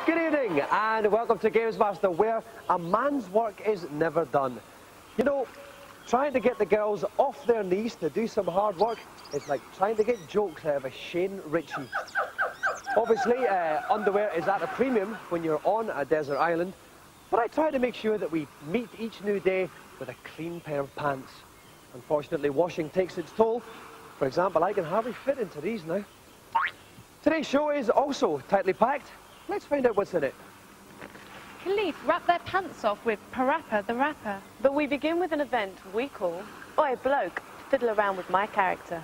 Good evening and welcome to Gamesmaster, where a man's work is never done. You know, trying to get the girls off their knees to do some hard work is like trying to get jokes out of a Shane Ritchie. Obviously, underwear is at a premium when you're on a desert island, but I try to make sure that we meet each new day with a clean pair of pants. Unfortunately, washing takes its toll. For example, I can hardly fit into these now. Today's show is also tightly packed. Let's find out what's in it. Police wrap their pants off with Parappa the Rapper. But we begin with an event we call Oi Bloke, to fiddle around with my character.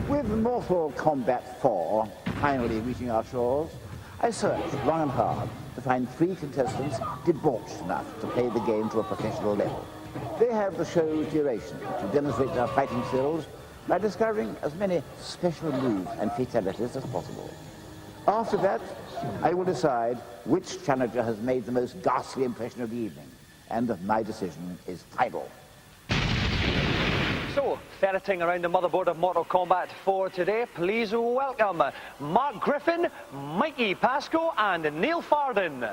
With Mortal Kombat 4 finally reaching our shores, I searched long and hard to find 3 contestants debauched enough to play the game to a professional level. They have the show's duration to demonstrate their fighting skills by discovering as many special moves and fatalities as possible. After that, I will decide which challenger has made the most ghastly impression of the evening, and my decision is final. So, ferreting around the motherboard of Mortal Kombat 4 today, please welcome Mark Griffin, Mikey Pascoe and Neil Farden.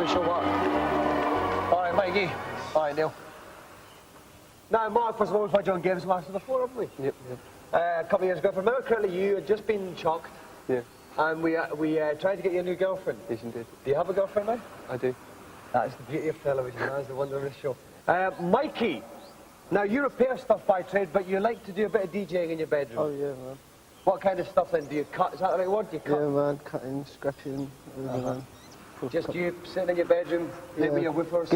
Show what? All right, Mikey. All right, Neil. Now, Mark, first of all, we've had you on Gamesmaster before, haven't we? Yep. A couple of years ago. If I remember correctly, you had just been chucked. Yeah. And we tried to get you a new girlfriend. Yes, indeed. Do you have a girlfriend now? I do. That's the beauty of television. That's the wonder of this show. Mikey, now you repair stuff by trade, but you like to do a bit of DJing in your bedroom. Oh, yeah, man. What kind of stuff then? Do you cut? Is that the right word? Do you cut? Yeah, man. Cutting, scratching, everything, man. Just you sitting in your bedroom, playing with your woofers?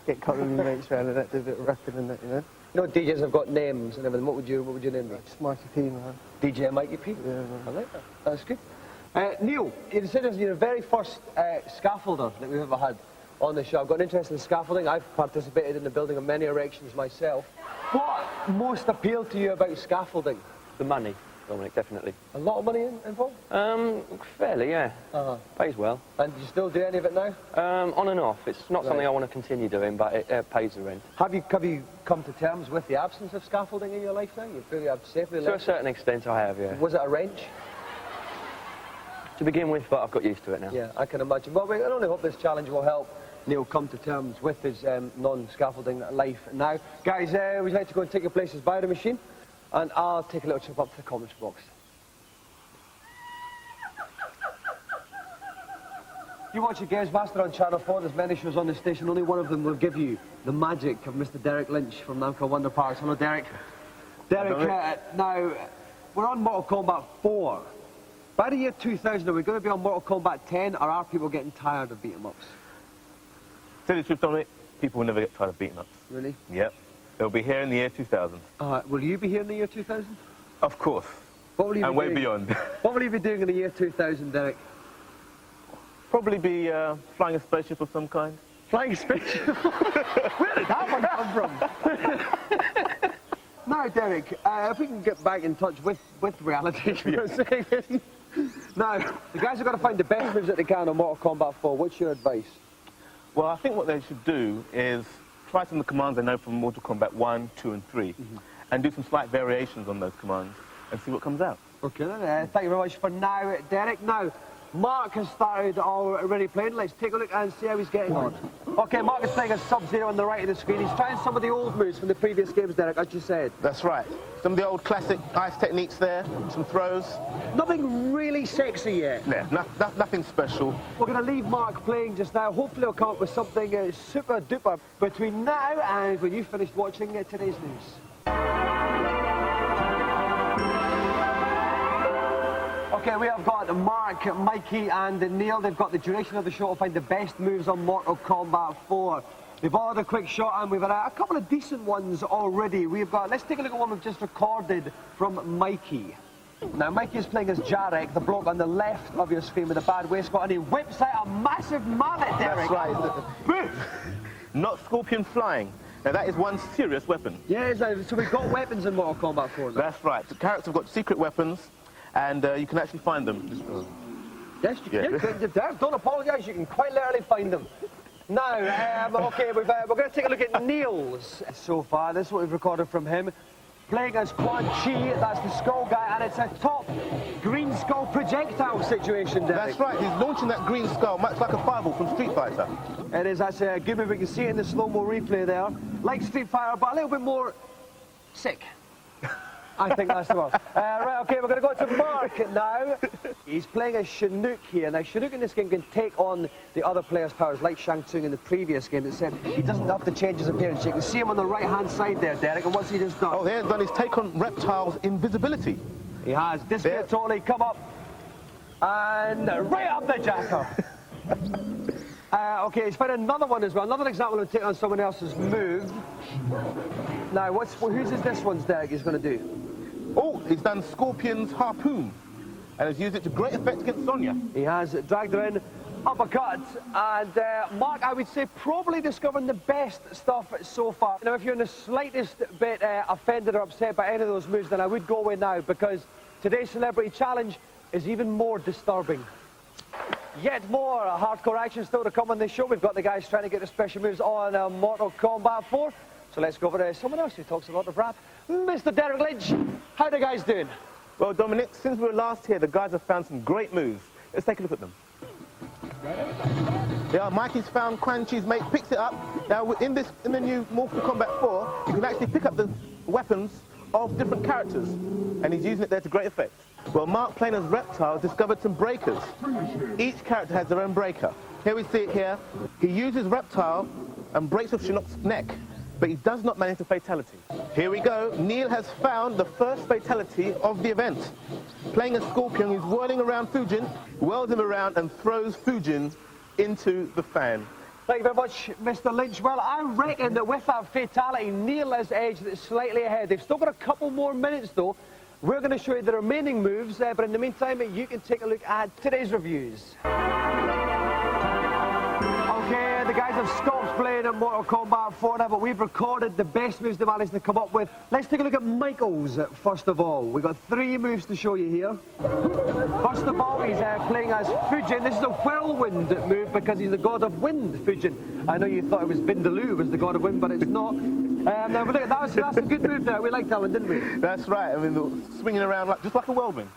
Get caught with my mates round and that, do a bit of rapping and that, you know? You know, DJs have got names and everything. What would your name be? Just Mikey P, man. DJ Mikey P? Yeah, man. I like that. That's good. Neil, you're the very first scaffolder that we've ever had on the show. I've got an interest in scaffolding. I've participated in the building of many erections myself. What most appealed to you about scaffolding? The money, Dominic, definitely. A lot of money involved? Fairly, yeah. Pays well. And do you still do any of it now? On and off. It's not something I want to continue doing, but it pays the rent. Have you come to terms with the absence of scaffolding in your life now? You feel you have safely left? To a certain extent, I have, yeah. Was it a wrench? To begin with, but I've got used to it now. Yeah, I can imagine. Well, I only hope this challenge will help Neil come to terms with his non-scaffolding life now. Guys, would you like to go and take your places by the machine? And I'll take a little trip up to the comments box. You watch your Gamesmaster on Channel 4. There's many shows on the station. Only one of them will give you the magic of Mr. Derek Lynch from Namco Wonder Parks. Hello, Derek. Derek, now, we're on Mortal Kombat 4. By the year 2000, are we going to be on Mortal Kombat 10, or are people getting tired of beat-em-ups? Tell you the truth, Dominic, people will never get tired of beating-ups. Really? Yep. They'll be here in the year 2000. Will you be here in the year 2000? Of course. What will you and be way doing? beyond. What will you be doing in the year 2000, Derek? Probably be flying a spaceship of some kind. Flying a spaceship? Where did that one come from? Now, Derek, if we can get back in touch with reality for a second. Now, the guys have got to find the best moves that they can on Mortal Kombat 4. What's your advice? Well, I think what they should do is try some of the commands they know from Mortal Kombat 1, 2, and 3, and do some slight variations on those commands and see what comes out. Okay, thank you very much for now, Derek. Now, Mark has started already playing. Let's take a look and see how he's getting on. Okay, Mark is playing a Sub-Zero on the right of the screen. He's trying some of the old moves from the previous games, Derek, as you said. That's right. Some of the old classic ice techniques there, some throws. Nothing really sexy yet. Yeah, nothing special. We're going to leave Mark playing just now. Hopefully he'll come up with something super duper between now and when you've finished watching today's news. Okay, we have got Mark, Mikey and Neil. They've got the duration of the show to find the best moves on Mortal Kombat 4. They've all had a quick shot and we've had a couple of decent ones already. Let's take a look at one we've just recorded from Mikey. Now, Mikey is playing as Jarek, the bloke on the left of your screen with a bad waistcoat, and he whips out a massive mallet, Derek. That's right. Not scorpion flying. Now, that is one serious weapon. Yeah, so we've got weapons in Mortal Kombat 4 now. That's right. The characters have got secret weapons, and you can actually find them. Yes, you can. Don't apologise, you can quite literally find them. Now, okay, we're going to take a look at Neil's so far. This is what we've recorded from him. Playing as Quan Chi, that's the skull guy, and it's a top green skull projectile situation, Derek. That's right, he's launching that green skull, much like a fireball from Street Fighter. It is actually a good move. We can see it in the slow-mo replay there. Like Street Fighter, but a little bit more sick. I think that's the word. Right, okay, we're going to go to Mark now. He's playing as Chinook here. Now, Chinook in this game can take on the other players' powers, like Shang Tsung in the previous game that said he doesn't have to change his appearance. You can see him on the right-hand side there, Derek, and what's he just done? Oh, there, done his take on Reptile's invisibility. He has. Disappeared totally, come up, and right up the jacker. Okay, he's found another one as well. Another example of taking on someone else's move. Now, whose is this one, Derek, he's going to do? Oh, he's done Scorpion's harpoon and has used it to great effect against Sonya. He has dragged her in, uppercut, and Mark, I would say, probably discovering the best stuff so far. Now, if you're in the slightest bit offended or upset by any of those moves, then I would go away now, because today's Celebrity Challenge is even more disturbing. Yet more hardcore action still to come on this show. We've got the guys trying to get the special moves on Mortal Kombat 4. So let's go over to someone else who talks a lot of rap. Mr. Derek Lynch, how the guys doing? Well, Dominic, since we were last here, the guys have found some great moves. Let's take a look at them. Yeah, Mikey's found Quan Chi's mate, picks it up. Now, in the new Mortal Kombat 4, you can actually pick up the weapons of different characters, and he's using it there to great effect. Well, Mark, playing as Reptile, discovered some breakers. Each character has their own breaker. Here we see it here. He uses Reptile and breaks off Shinnok's neck, but he does not manage the fatality. Here we go. Neil has found the first fatality of the event. Playing as Scorpion, he's whirling around Fujin, whirls him around and throws Fujin into the fan. Thank you very much, Mr. Lynch. Well, I reckon that with that fatality, Neil has edged it slightly ahead. They've still got a couple more minutes, though. We're going to show you the remaining moves, but in the meantime, you can take a look at today's reviews. Okay, the guys have stopped playing at Mortal Kombat 4 now, but we've recorded the best moves they managed to come up with. Let's take a look at Michael's first of all. We've got 3 moves to show you here. First of all, he's playing as Fujin. This is a whirlwind move because he's the god of wind, Fujin. I know you thought it was Vindaloo was the god of wind, but it's not. Now, but look, that's a good move there. We liked that one, didn't we? That's right. I mean, swinging around just like a whirlwind.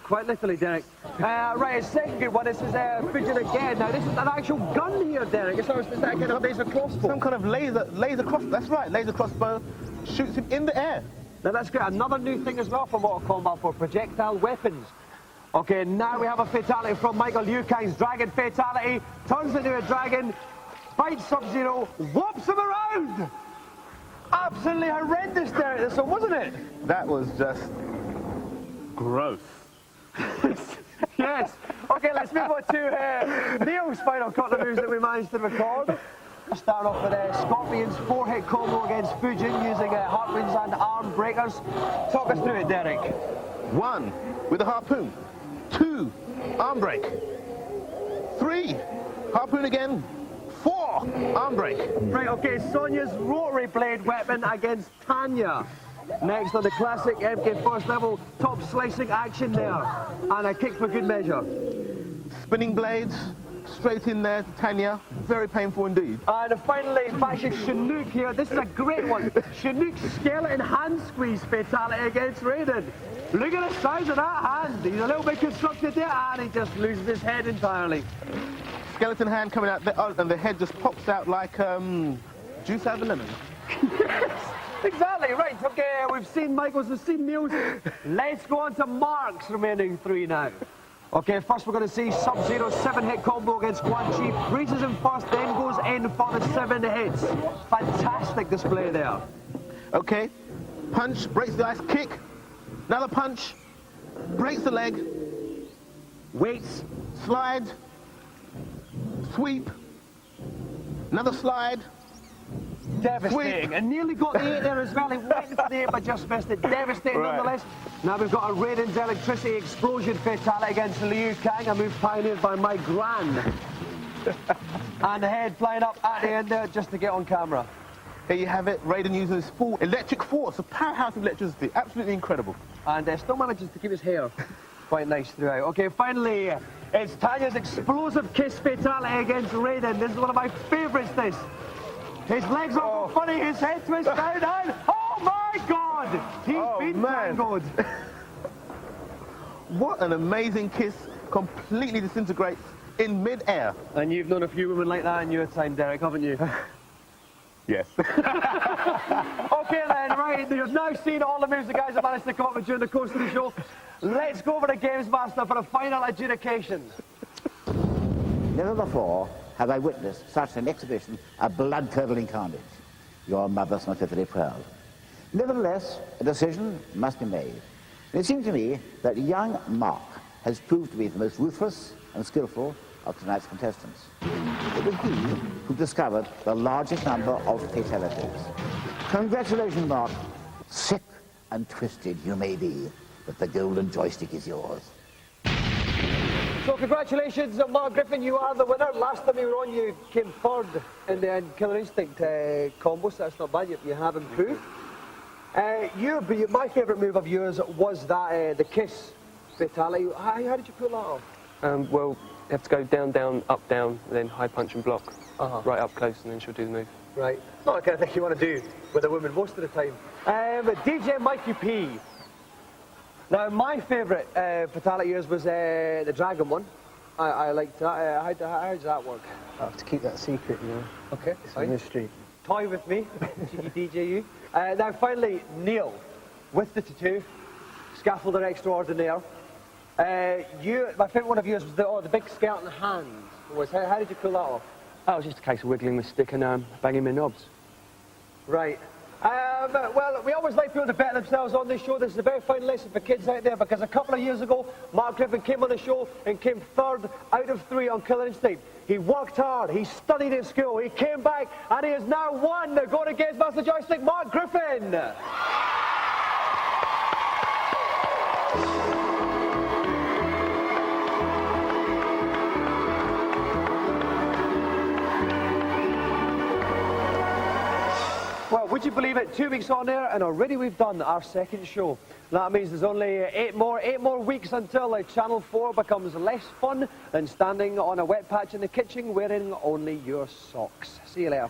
Quite literally, Derek. Right, his second good one, this is Fujin again. Now, this is an actual gun here, Derek. It's that kind of laser crossbow. Some kind of laser crossbow. That's right, laser crossbow shoots him in the air. Now, that's great. Another new thing as well for Mortal Kombat 4, projectile weapons. Okay, now we have a fatality from Michael Liu Kang's dragon fatality. Turns into a dragon, bites Sub-Zero, whops him around. Absolutely horrendous, Derek, this one, wasn't it? That was just gross. Yes. Okay, let's move on to Neil's final couple of moves that we managed to record. Start off with Scorpion's 4-hit combo against Fujin using harpoons and arm breakers. Talk us through it, Derek. 1, with a harpoon. 2, arm break. 3, harpoon again. 4, arm break. Right, okay, Sonya's rotary blade weapon against Tanya. Next on the classic MK first level, top slicing action there. And a kick for good measure. Spinning blades, straight in there to Tanya. Very painful indeed. And finally, fashion Chinook here. This is a great one. Chinook's skeleton hand squeeze fatality against Raiden. Look at the size of that hand. He's a little bit constructed there, and he just loses his head entirely. Skeleton hand coming out, and the head just pops out like juice out of a lemon. Yes, exactly, right. Okay, we've seen Michael's, we've seen Neil's. Let's go on to Mark's remaining 3 now. Okay, first we're going to see Sub-Zero's 7-hit combo against Quan Chi. Freezes him first, then goes in for the 7 hits. Fantastic display there. Okay, punch, breaks the ice, kick. Another punch, breaks the leg. Waits, slide. Sweep, another slide. Devastating, sweep. and nearly got the 8 there as well. He went for the 8 but just missed it. Devastating nonetheless. Now we've got a Raiden's electricity explosion fatality against Liu Kang, a move pioneered by my gran. And the head flying up at the end there just to get on camera. Here you have it, Raiden using his full electric force, a powerhouse of electricity, absolutely incredible. And still manages to keep his hair quite nice throughout. Okay, finally, It's Tanya's explosive kiss fatality against Raiden. This is one of my favourites, this. His legs are funny, his head twists down, and oh my God! He's been tangled. What an amazing kiss. Completely disintegrates in mid-air. And you've known a few women like that in your time, Derek, haven't you? Yes. Okay then, right, you've now seen all the moves the guys have managed to come up with during the course of the show. Let's go over to Gamesmaster for a final adjudication. Never before have I witnessed such an exhibition of blood-curdling carnage. Your mother's not very proud. Nevertheless, a decision must be made. And it seems to me that young Mark has proved to be the most ruthless and skillful of tonight's contestants. It was he who discovered the largest number of fatalities. Congratulations, Mark. Sick and twisted you may be, but the golden joystick is yours. So congratulations, Mark Griffin, you are the winner. Last time you were on, you came third in the Killer Instinct combo, so that's not bad. You have improved. My favourite move of yours was that the kiss fatality. How did you pull that off? Well, you have to go down, down, up, down, and then high punch and block. Right up close, and then she'll do the move. Right. Not the kind of thing you want to do with a woman most of the time. DJ Mikey P. Now, my favourite fatality yours was the dragon one. I liked that. How does that work? I have to keep that secret, you know. Okay, It's a fine. mystery. Toy with me, cheeky DJ you. Now, finally, Neil, with the tattoo, scaffolder extraordinaire. My favourite one of yours was the big skeleton hand. How did you pull that off? That was just a case of wiggling the stick and banging my knobs. Right. Well, we always like people to bet themselves on this show. This is a very fine lesson for kids out there because a couple of years ago, Mark Griffin came on the show and came third out of 3 on Killer Instinct. He worked hard, he studied at school, he came back, and he has now won the Going to Gamesmaster Joystick, Mark Griffin! Well, would you believe it? 2 weeks on air, and already we've done our second show. That means there's only 8 more weeks until Channel 4 becomes less fun than standing on a wet patch in the kitchen wearing only your socks. See you later.